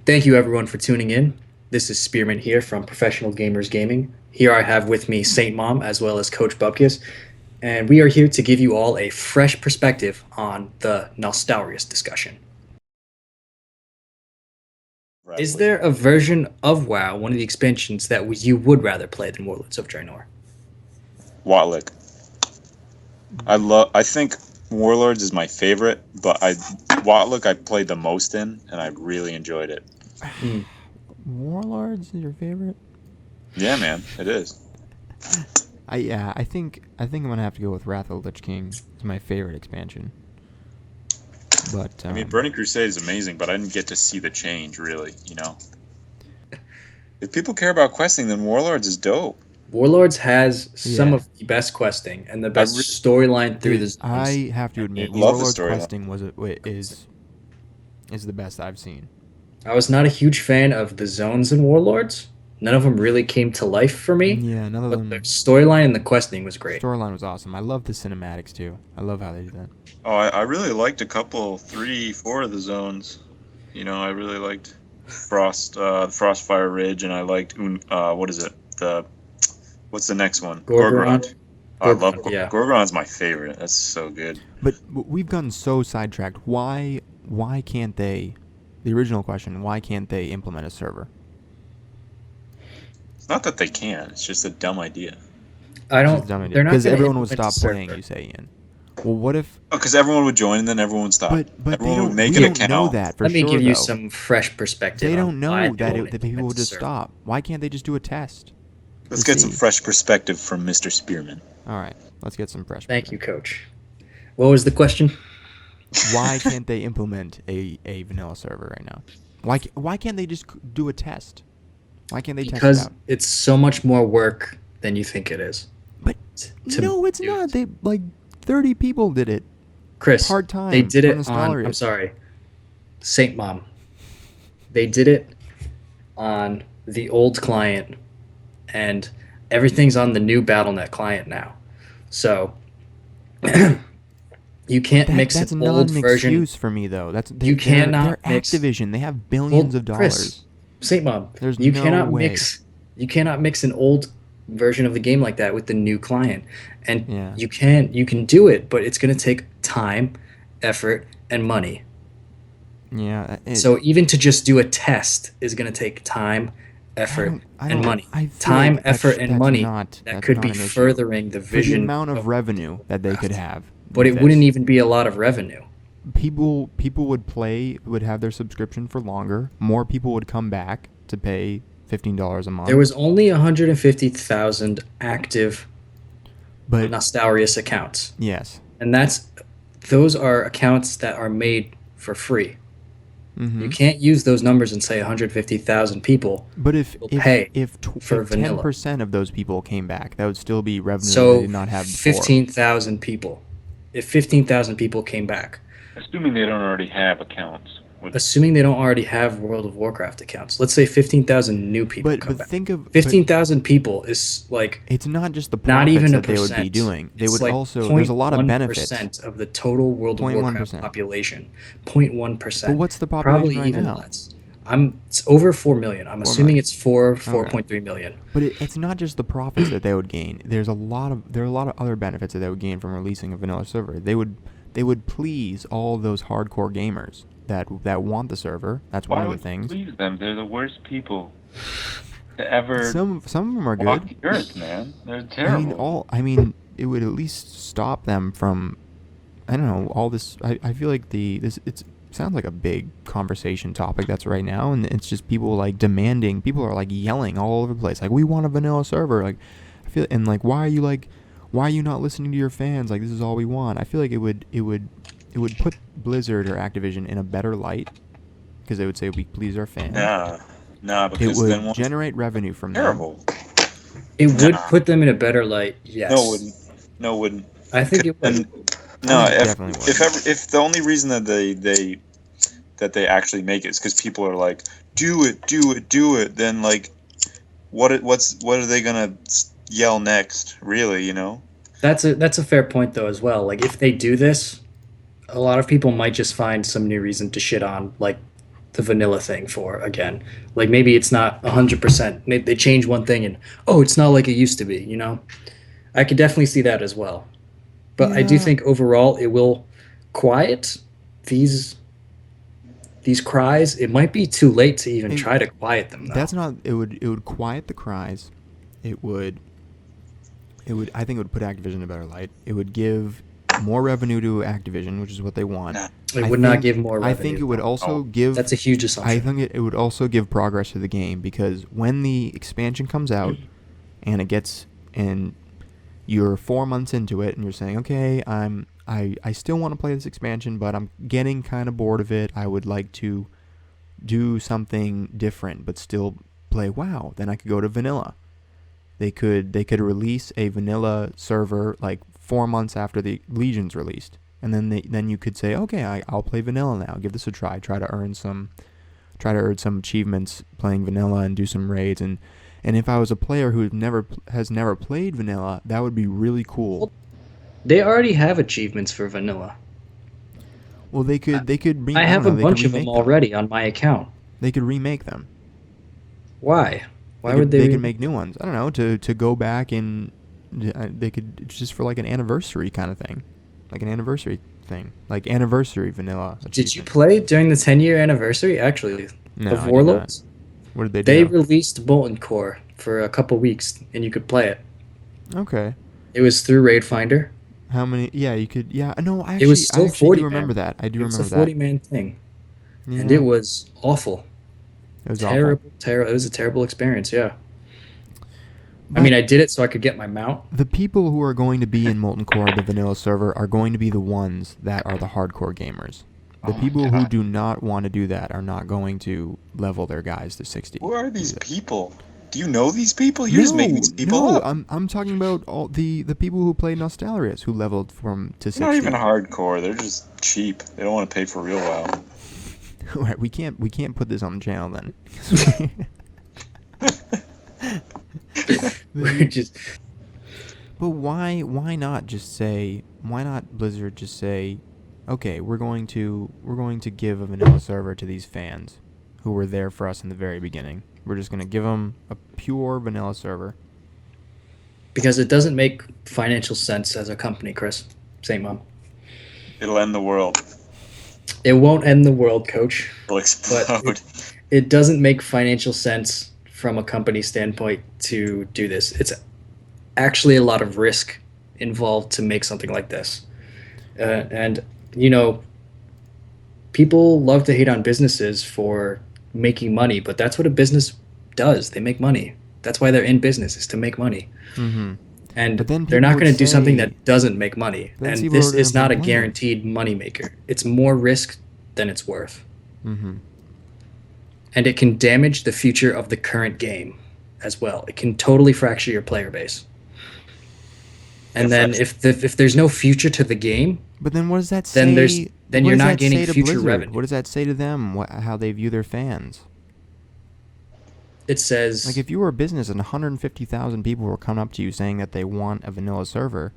Thank you everyone for tuning in. This is Spearmint here from Professional Gamers Gaming. Here I have with me Saintmom as well as Coachbubkiss, and we are here to give you all a fresh perspective on the Nostalrius discussion. Right. Is there a version of WoW, one of the expansions, that you would rather play than Warlords of Draenor? Watlick. I think Warlords is my favorite, but Watlick I played the most in, and I really enjoyed it. Warlords is your favorite? Yeah, man, it is. I think I'm gonna have to go with Wrath of the Lich King. It's my favorite expansion. But I mean, Burning Crusade is amazing, but I didn't get to see the change, really, If people care about questing, then Warlords is dope. Warlords has some of the best questing and the best storyline through the zones. I have to admit, love the Warlords storyline. questing is the best I've seen. I was not a huge fan of the zones in Warlords. None of them really came to life for me. Yeah, none of them. But the storyline and the questing was great. Storyline was awesome. I love the cinematics too. I love how they do that. Oh, I really liked a couple, 3, 4 of the zones. I really liked Frostfire Ridge, and I liked what's the next one? Gorgorond. I love Gorgorond, Gorgorond's my favorite. That's so good. But we've gotten so sidetracked. Why can't they? The original question: why can't they implement a server? It's not that they can't. It's just a dumb idea. I don't. They're not because everyone would stop playing. You say, Ian. Well, what if? Because everyone would join and then everyone would stop. But everyone would we make an don't account. know that for Let me sure, give you though. some fresh perspective. They don't know that the people will just stop. Why can't they just do a test? Let's get some fresh perspective from Mr. Spearmint. All right, let's get some fresh. Thank you, Coach. What was the question? Why can't they implement a vanilla server right now? Why can't they just do a test? Why can't they test it out? Because it's so much more work than you think it is. But no, it's not. They 30 people did it. Chris, part-time they did it for on. Nostalrius. I'm sorry, Saintmom. They did it on the old client, and everything's on the new BattleNet client now. So you can't mix that's an not old an version. excuse for me though. You cannot they're mix. Activision. They have billions of dollars. Chris, Saintmom, There's you no cannot way. mix. You cannot mix an old version of the game like that with the new client, and Yeah. you can do it, but it's going to take time, effort, and money. Yeah. So even to just do a test is going to take time, effort, and money. Time, effort, and money that could be furthering the For the vision amount of revenue that they could have. But it wouldn't even be a lot of revenue. People would have their subscription for longer. More people would come back to pay $15 a month. There was only 150,000 active but Nostalrius accounts. yes. And those are accounts that are made for free. Mm-hmm. You can't use those numbers and say 150,000 people. But if pay 10% of those people came back, that would still be revenue So they did not have before. 15,000 people. If 15,000 people came back, Assuming they don't already have accounts. assuming they don't already have World of Warcraft accounts, let's say 15,000 new people come But back. think of 15,000 people is like it's not just the not profits even a that they would percent. be doing. They It's would like also there's a lot of benefits. 0.1% of the total World of 0.1%. Warcraft population. 0.1%. But what's the population Probably right even now? less. It's over 4 million. I'm 4 assuming million. it's 4.3 million. But it's not just the profits that they would gain. There are a lot of other benefits that they would gain from releasing a vanilla server. They would please all those hardcore gamers that want the server. That's one of the things. Please them. They're the worst people to ever Some of them are walk good. the earth, man. They're terrible. I mean, it would at least stop them from, I don't know, all this. I feel like it sounds like a big conversation topic that's right now, and it's just people demanding. People are yelling all over the place, we want a vanilla server. I feel and why are you not listening to your fans? This is all we want. I feel like it would put Blizzard or Activision in a better light because they would say we please our fans. Nah, It because then would generate revenue from them. terrible. It would put them in a better light, yes. No, it wouldn't. No, it wouldn't. I think it would. No, I think it definitely would. if the only reason that they actually make it is because people are like, do it, then what are they gonna yell next? Really, That's a fair point though as well. If they do this, a lot of people might just find some new reason to shit on the vanilla thing for again. Like maybe it's not 100%. They change one thing and oh, it's not like it used to be. You know, I could definitely see that as well. But I do Yeah. think overall it will quiet these cries. It might be too late to even It- try to quiet them though. That's not. It would quiet the cries. It would. I think it would put Activision in a better light. It would give more revenue to Activision, which is what they want. Nah. It I would not think- give more revenue. I think it would also Oh, give. That's a huge I assumption. think it would also give progress to the game because when the expansion comes out and it gets and you're 4 months into it and you're saying, okay, I still want to play this expansion, but I'm getting kind of bored of it. I would like to do something different, but still play WoW. Then I could go to vanilla. They could release a vanilla server like 4 months after the Legion's released. And then you could say, okay, I'll play vanilla now. Give this a try. Try to earn some achievements playing vanilla and do some raids. And if I was a player who has never played vanilla, that would be really cool. They already have achievements for vanilla. Well, they could I have a they could bunch of them remake already on my account. They could remake them. Why? Why They would could, they? They could make new ones. I don't know, to go back and they could just for like an anniversary kind of thing, like an anniversary thing, like anniversary vanilla. Did you achievement. play during the 10-year anniversary? Actually, No, of I did Warlords, What did they they do? released Molten Core for a couple weeks, and you could play it. Okay. It was through Raid Finder. How many? Yeah, you could. Yeah, no, I It was actually, I still actually 40 do remember man. that. I do It was remember a that. 40-man thing, Yeah, and it was awful. it was awful. Terrible. It was a terrible experience. Yeah. I But mean, I did it so I could get my mount. the people who are going to be in Molten Core, the vanilla server, are going to be the ones that are the hardcore gamers. The Oh my people who God. do not want to do that are not going to level their guys to 60. Who are these people? Do you know these people? You're just making these people no, up. I'm talking about all the people who play Nostalrius who leveled from to 60. They're not even hardcore. They're just cheap. They don't want to pay for real WoW. Right, we can't put this on the channel then. We're just But why not just say, why not Blizzard just say, okay, we're going to give a vanilla server to these fans who were there for us in the very beginning. We're just going to give them a pure vanilla server. because it doesn't make financial sense as a company, Chris. Saintmom. It'll end the world. It won't end the world, Coach. It'll explode. It doesn't make financial sense from a company standpoint to do this. It's actually a lot of risk involved to make something like this. And, you know, people love to hate on businesses for making money, but that's what a business does. They make money. That's why they're in business, is to make money. Mm-hmm. And But then they're people not would going to do something say- that doesn't make money. Then And people this are is gonna not a complain. guaranteed moneymaker. It's more risk than it's worth. Mm-hmm. And it can damage the future of the current game as well. It can totally fracture your player base. And then if there's no future to the game, But then what does that say? then then what you're does not that gaining say to future Blizzard? revenue. What does that say to them? How they view their fans? It says Like if you were a business and 150,000 people were coming up to you saying that they want a vanilla server,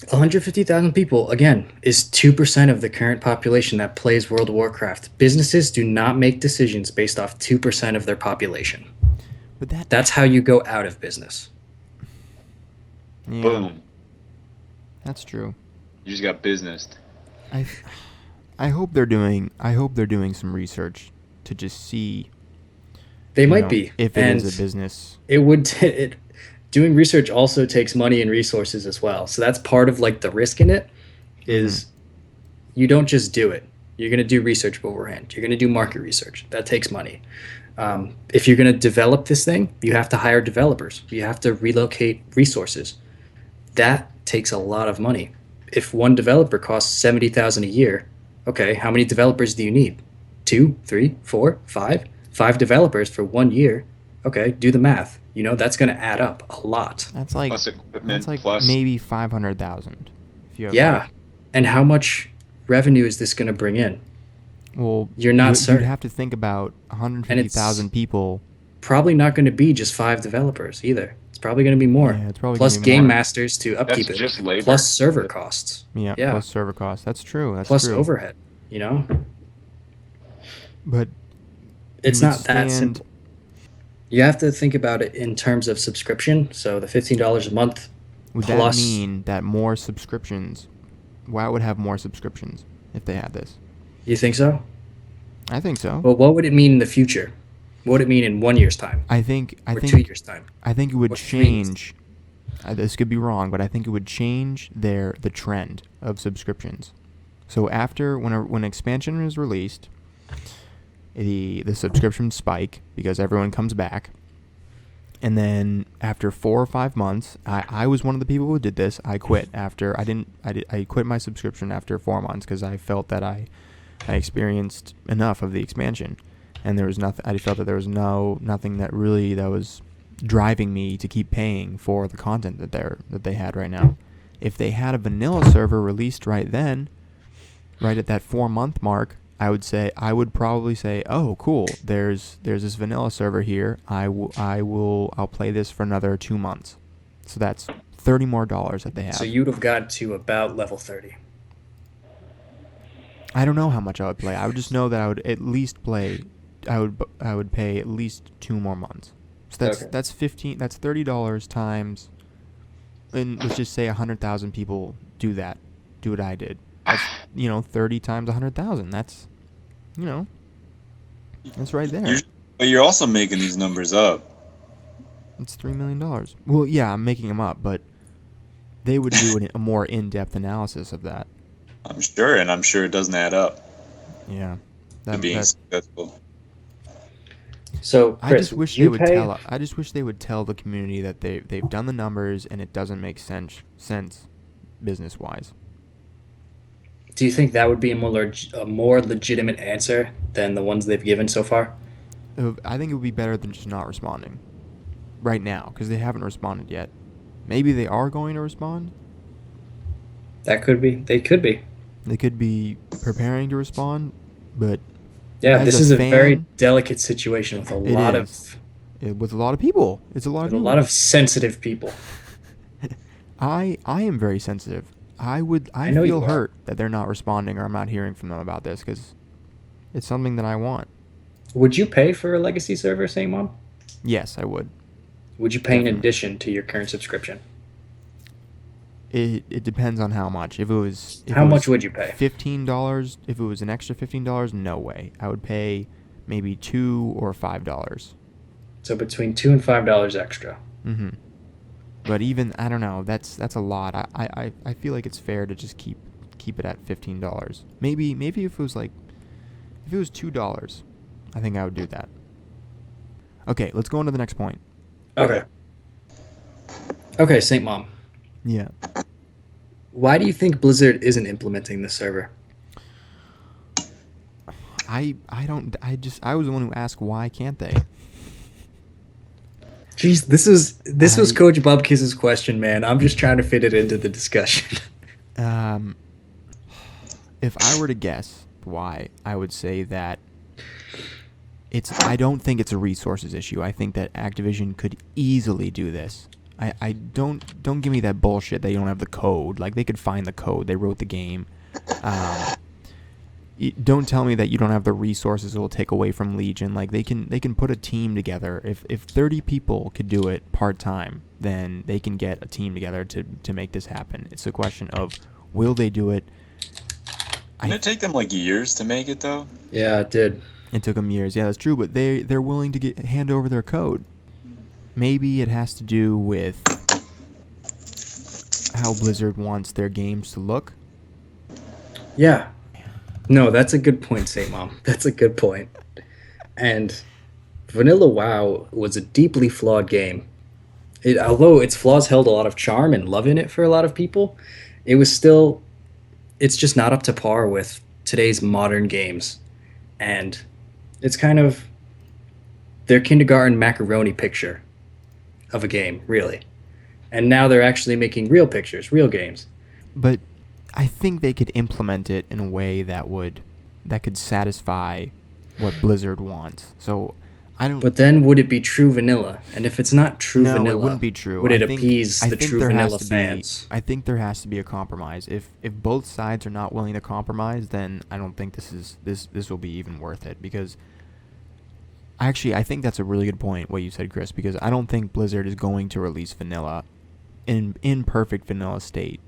150,000 people, again, is 2% of the current population that plays World of Warcraft. Businesses do not make decisions based off 2% of their population. but That's how you go out of business. yeah, Boom. that's true. You just got businessed. I hope they're doing some research to just see They you might know, be. if it and is a business. it would doing research also takes money and resources as well. So that's part of like the risk in it is you don't just do it. You're going to do research beforehand. You're going to do market research. That takes money. If you're going to develop this thing, you have to hire developers. You have to relocate resources. That takes a lot of money. If one developer costs $70,000 a year, okay, how many developers do you need? 2, 3, 4, 5? 5 developers for 1 year. Okay, do the math. You know, that's going to add up a lot. That's like Plus equipment, that's like plus maybe 500,000. If you have Yeah. And how much revenue is this going to bring in? well, You're not you'd certain. have to think about 150,000 people. Probably not going to be just 5 developers either. It's probably going to be more. Yeah, it's probably Plus gonna be game more. masters to upkeep that's it. just labor. Plus server costs. Yeah, Yeah. plus server costs. That's true. That's Plus true. overhead, you know? But It's you would not that stand- simple. You have to think about it in terms of subscription. So the $15 a month Would plus. that mean that more subscriptions? WoW would have more subscriptions if they had this. You think so? I think so. Well, what would it mean in the future? What would it mean in 1 year's time? I think or 2 years' time? I think it would Or 3 years' change. This could be wrong, but I think it would change the trend of subscriptions. So after when expansion is released, the subscriptions spike because everyone comes back, and then after 4 or 5 months, I was one of the people who did this. I quit after I quit my subscription after 4 months because I felt that I experienced enough of the expansion, and there was nothing. I felt that there was nothing that was driving me to keep paying for the content that they had right now. If they had a vanilla server released right then, right at that 4-month mark, I would probably say, oh, cool. There's this vanilla server here. I'll play this for another 2 months. So that's $30 more that they have. So you'd have got to about level 30. I don't know how much I would play. I would just know that I would at least play. I would pay at least 2 more months. So that's $30 times, and let's just say 100,000 people do what I did. That's 30 times 100,000. That's that's right there. But you're also making these numbers up. It's $3 million. Well, yeah, I'm making them up, but they would do a more in-depth analysis of that. I'm sure it doesn't add up Yeah, to being successful. So Chris, I just wish you I just wish they would tell the community that they've done the numbers and it doesn't make sense business wise. Do you think that would be a more legitimate answer than the ones they've given so far? I think it would be better than just not responding right now because they haven't responded yet. Maybe they are going to respond. That could be. They could be. They could be preparing to respond, but yeah, this is a fan, very delicate situation with with a lot of people. It's a lot of people. A lot of sensitive people. I am very sensitive. I know feel you are. hurt that they're not responding or I'm not hearing from them about this because it's something that I want. Would you pay for a legacy server, Saintmom? Yes, I would. Would you pay in addition to your current subscription? It depends on how much. How much would you pay? $15. If it was an extra $15, no way. I would pay maybe $2 or $5. So between $2 and $5 extra. Mm-hmm. But even I don't know. That's a lot. I feel like it's fair to just keep it at $15. Maybe if it was $2, I think I would do that. Okay, let's go on to the next point. Okay, Saintmom. Yeah. Why do you think Blizzard isn't implementing this server? I was the one who asked why can't they? Jeez, this was Coach Bubkiss's question, man. I'm just trying to fit it into the discussion. If I were to guess why, I would say that I don't think it's a resources issue. I think that Activision could easily do this. I don't give me that bullshit they don't have the code. Like, they could find the code. They wrote the game. Don't tell me that you don't have the resources it will take away from Legion. Like, they can put a team together. If 30 people could do it part-time, then they can get a team together to make this happen. It's a question of, will they do it? Didn't it take them like years to make it, though? Yeah, it did. It took them years. Yeah, that's true. But they're willing to hand over their code. Maybe it has to do with how Blizzard wants their games to look. Yeah. No, that's a good point, Saintmom. That's a good point. And Vanilla WoW was a deeply flawed game. Although its flaws held a lot of charm and love in it for a lot of people, it's just not up to par with today's modern games. And it's kind of their kindergarten macaroni picture of a game, really. And now they're actually making real pictures, real games. But I think they could implement it in a way that could satisfy what Blizzard wants. So I don't. But then would it be true vanilla? And if it's not true No, vanilla, it wouldn't be true. would it I think, appease I the think true there has vanilla to fans? I think there has to be a compromise. If both sides are not willing to compromise, then I don't think this will be even worth it. Because actually, I think that's a really good point what you said, Chris. Because I don't think Blizzard is going to release vanilla in perfect vanilla state.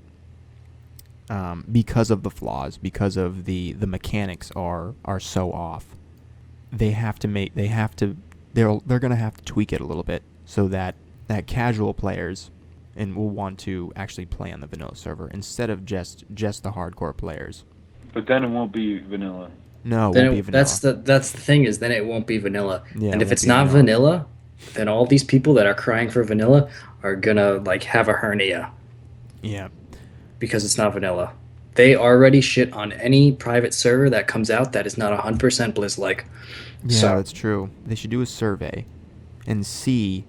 Because of the flaws, because of the mechanics are so off. They're gonna have to tweak it a little bit so that casual players will want to actually play on the vanilla server instead of just the hardcore players. But then it won't be vanilla. No, it Then won't be vanilla. that's the thing is then it won't be vanilla. Yeah, and it if won't it's be not vanilla. vanilla, then all these people that are crying for vanilla are gonna like have a hernia Yeah. because it's not vanilla. They already shit on any private server that comes out that is not 100% Blizz-like. Yeah, So- that's true. They should do a survey and see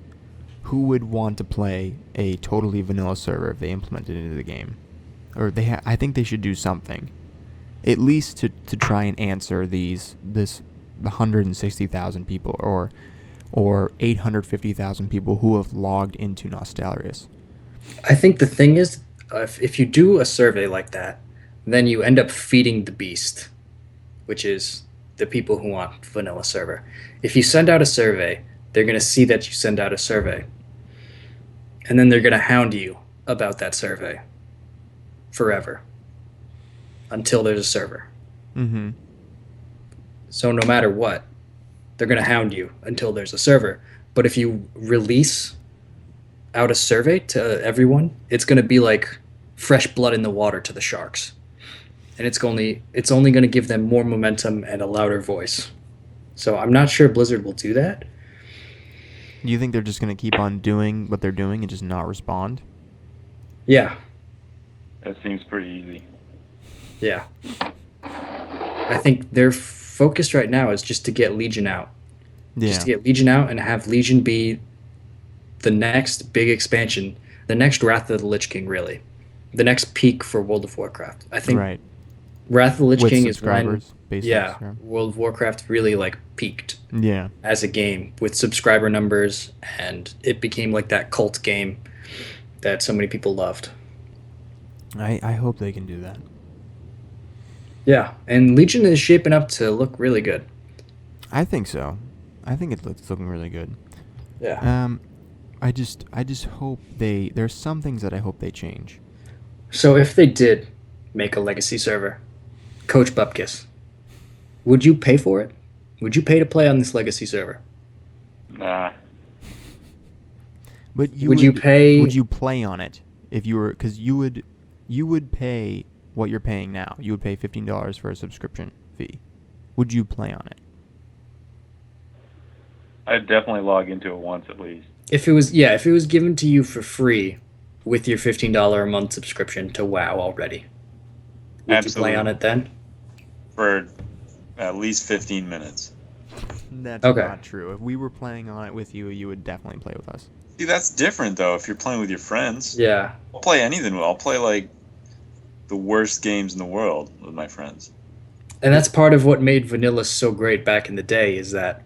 who would want to play a totally vanilla server if they implemented it into the game. Or I think they should do something. At least to try and answer the 160,000 people or 850,000 people who have logged into Nostalrius. I think the thing is, if you do a survey like that, then you end up feeding the beast, which is the people who want vanilla server. If you send out a survey, they're going to see that you send out a survey. And then they're going to hound you about that survey forever until there's a server. Mm-hmm. So no matter what, they're going to hound you until there's a server. But if you release out a survey to everyone, it's going to be like fresh blood in the water to the sharks. And it's only going to give them more momentum and a louder voice. So I'm not sure Blizzard will do that. Do you think they're just going to keep on doing what they're doing and just not respond? Yeah. That seems pretty easy. Yeah. I think their focus right now is just to get Legion out. Yeah. Just to get Legion out and have Legion be the next big expansion, the next Wrath of the Lich King, really. The next peak for World of Warcraft. I think Right. Wrath of the Lich With King is when subscribers, basically. World of Warcraft really like peaked Yeah. as a game with subscriber numbers, and it became like that cult game that so many people loved. I hope they can do that. Yeah, and Legion is shaping up to look really good. I think so. I think it's looking really good. Yeah. I just hope there's some things that I hope they change. So if they did make a legacy server, Coachbubkiss, would you pay for it? Would you pay to play on this legacy server? Nah. But Would you pay? Would you play on it if you were? Because you would pay what you're paying now. You would pay $15 for a subscription fee. Would you play on it? I'd definitely log into it once at least. If it was given to you for free with your $15 a month subscription to WoW already, would Absolutely. you play on it then? For at least 15 minutes. That's Okay. not true. If we were playing on it with you, you would definitely play with us. See, that's different though. If you're playing with your friends, Yeah. I'll play anything. I'll play like the worst games in the world with my friends. And that's part of what made vanilla so great back in the day is that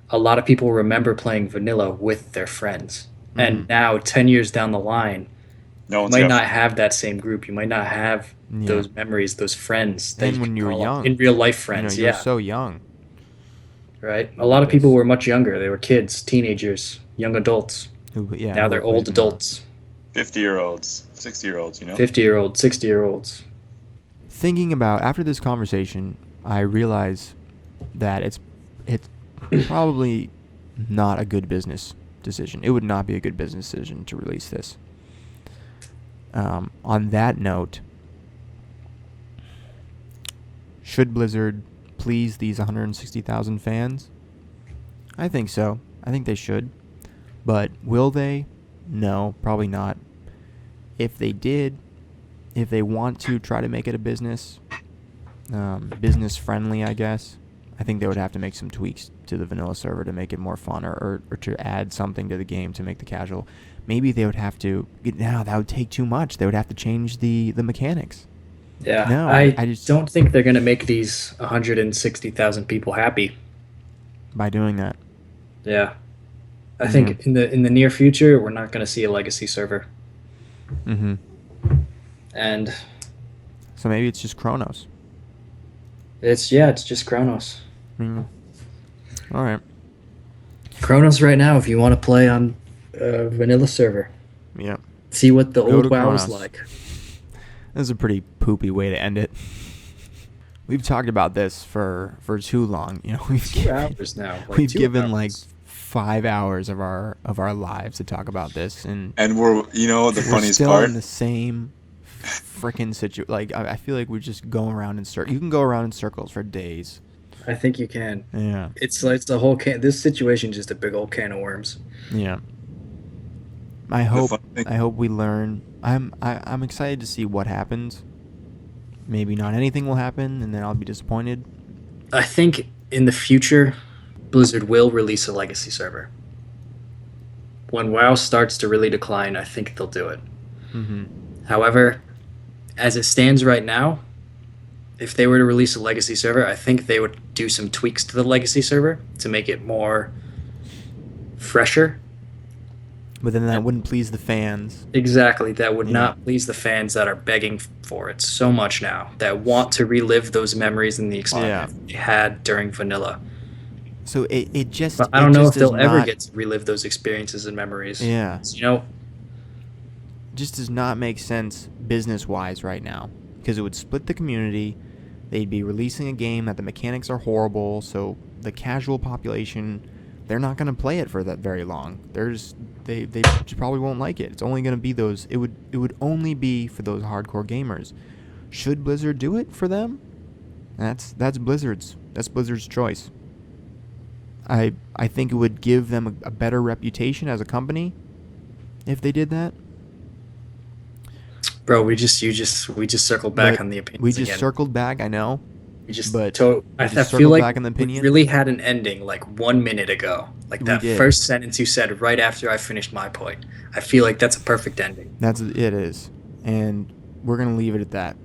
a lot of people remember playing vanilla with their friends. And now 10 years down the line, No you one's might got not have that same group. You might not have Yeah. those memories, those friends that And you when can you were call up young, in real life You friends. know, you're Yeah. so young. Right? A lot of people were much younger. They were kids, teenagers, young adults. Now they're old adults, 50-year-olds, 60-year-olds, you know? 50-year-olds, 60-year-olds. Thinking about after this conversation, I realize that it's probably not a good business decision. It would not be a good business decision to release this. On that note, should Blizzard please these 160,000 fans? I think so. I think they should. But will they? No, probably not. If they did, if they want to try to make it a business friendly, I guess, I think they would have to make some tweaks to the vanilla server to make it more fun or to add something to the game to make the casual. Maybe they would have to, now that would take too much. They would have to change the mechanics. Yeah. No, I I just- don't think they're going to make these 160,000 people happy. By doing that. Yeah. I Mhm. think in the near future we're not going to see a legacy server. Mm-hmm. And So maybe it's just Chronos. it's just Chronos. Mm. All right. Chronos right now if you want to play on a vanilla server. Yeah. See what the Go old to WoW is Chronos. like. This is a pretty poopy way to end it. We've talked about this for too long. You know, 2 hours now. Like we've 2 given hours. like 5 hours of our lives to talk about this, and And we're, you know, the we're funniest still part. in the same freaking situation. Like I feel like we're just going around in circles. You can go around in circles for days. I think you can. Yeah. It's like the whole can. This situation is just a big old can of worms. Yeah. I The hope fun thing, we learn. I'm excited to see what happens. Maybe not anything will happen, and then I'll be disappointed. I think in the future, Blizzard will release a legacy server. When WoW starts to really decline, I think they'll do it. Mm-hmm. However, as it stands right now, if they were to release a legacy server, I think they would do some tweaks to the legacy server to make it more fresher. But then that wouldn't please the fans. Exactly. That would Yeah. not please the fans that are begging for it so much now, that want to relive those memories and the excitement they had during vanilla. So it just. But I it don't know just if they'll does ever not- get to relive those experiences and memories. Yeah. You know, Just does not make sense business-wise right now, because it would split the community. They'd be releasing a game that the mechanics are horrible, so the casual population, they're not going to play it for that very long. They probably won't like it. It's only going to be those. It would only be for those hardcore gamers. Should Blizzard do it for them? That's Blizzard's choice. I think it would give them a better reputation as a company if they did that. bro, we just circled back But on the opinions we just again. circled back. I know. We just but I just feel circled like back on the we opinion. really had an ending like 1 minute ago. Like We that did. first sentence you said right after I finished my point. I feel like that's a perfect ending. It is, and we're gonna leave it at that.